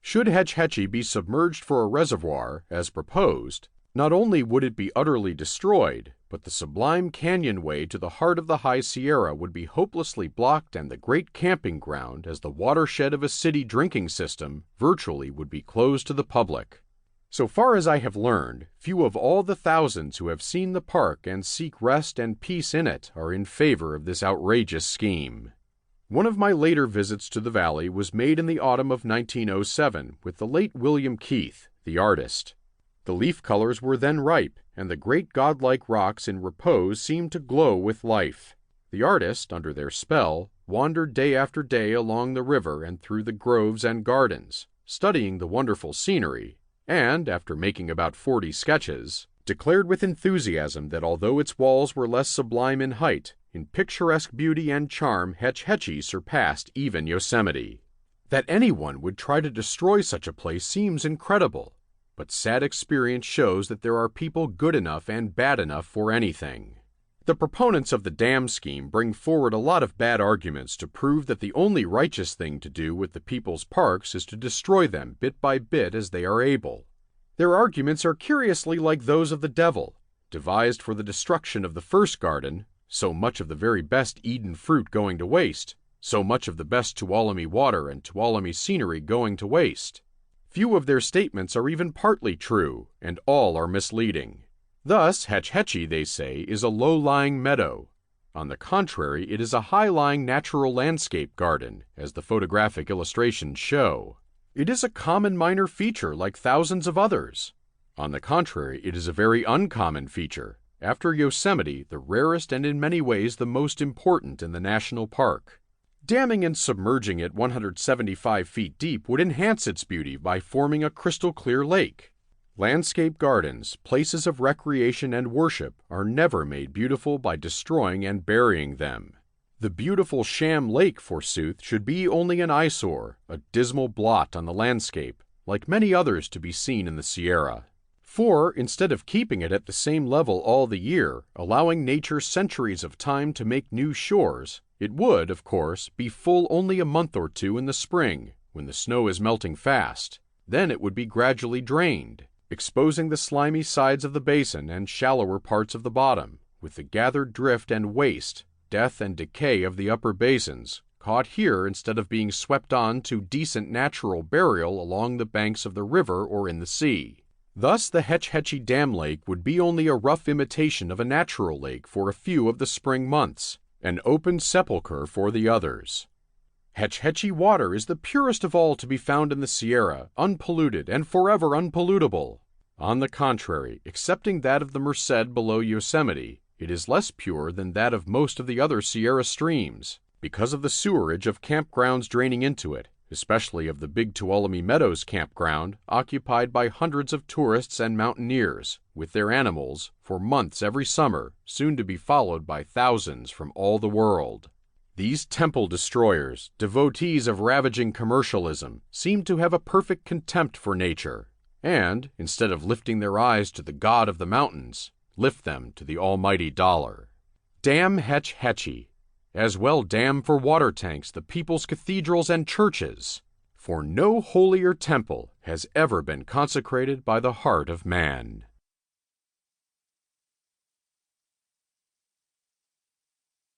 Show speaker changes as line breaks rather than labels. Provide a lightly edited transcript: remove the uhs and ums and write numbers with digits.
Should Hetch Hetchy be submerged for a reservoir, as proposed, not only would it be utterly destroyed, but the sublime canyonway to the heart of the High Sierra would be hopelessly blocked, and the great camping ground, as the watershed of a city drinking system, virtually would be closed to the public. So far as I have learned, few of all the thousands who have seen the park and seek rest and peace in it are in favor of this outrageous scheme. One of my later visits to the valley was made in the autumn of 1907 with the late William Keith, the artist. The leaf colors were then ripe, and the great godlike rocks in repose seemed to glow with life. The artist, under their spell, wandered day after day along the river and through the groves and gardens, studying the wonderful scenery, and, after making about 40 sketches, declared with enthusiasm that although its walls were less sublime in height, in picturesque beauty and charm Hetch Hetchy surpassed even Yosemite. That anyone would try to destroy such a place seems incredible, but sad experience shows that there are people good enough and bad enough for anything. The proponents of the dam scheme bring forward a lot of bad arguments to prove that the only righteous thing to do with the people's parks is to destroy them bit by bit as they are able. Their arguments are curiously like those of the devil, devised for the destruction of the first garden, so much of the very best Eden fruit going to waste, so much of the best Tuolumne water and Tuolumne scenery going to waste. Few of their statements are even partly true, and all are misleading. Thus, Hetch Hetchy, they say, is a low-lying meadow. On the contrary, it is a high-lying natural landscape garden, as the photographic illustrations show. It is a common minor feature like thousands of others. On the contrary, it is a very uncommon feature, after Yosemite, the rarest and in many ways the most important in the national park. Damming and submerging it 175 feet deep would enhance its beauty by forming a crystal-clear lake. Landscape gardens, places of recreation and worship, are never made beautiful by destroying and burying them. The beautiful sham lake, forsooth, should be only an eyesore, a dismal blot on the landscape, like many others to be seen in the Sierra. For, instead of keeping it at the same level all the year, allowing nature centuries of time to make new shores, it would, of course, be full only a month or two in the spring, when the snow is melting fast. Then it would be gradually drained, exposing the slimy sides of the basin and shallower parts of the bottom, with the gathered drift and waste, death and decay of the upper basins, caught here instead of being swept on to decent natural burial along the banks of the river or in the sea. Thus the Hetch Hetchy Dam Lake would be only a rough imitation of a natural lake for a few of the spring months, an open sepulchre for the others. Hetch Hetchy water is the purest of all to be found in the Sierra, unpolluted and forever unpollutable. On the contrary, excepting that of the Merced below Yosemite, it is less pure than that of most of the other Sierra streams, because of the sewerage of campgrounds draining into it, especially of the Big Tuolumne Meadows campground, occupied by hundreds of tourists and mountaineers, with their animals, for months every summer, soon to be followed by thousands from all the world. These temple destroyers, devotees of ravaging commercialism, seem to have a perfect contempt for nature, and, instead of lifting their eyes to the God of the mountains, lift them to the almighty dollar. Damn Hetch Hetchy! As well damn for water tanks the people's cathedrals and churches, for no holier temple has ever been consecrated by the heart of man.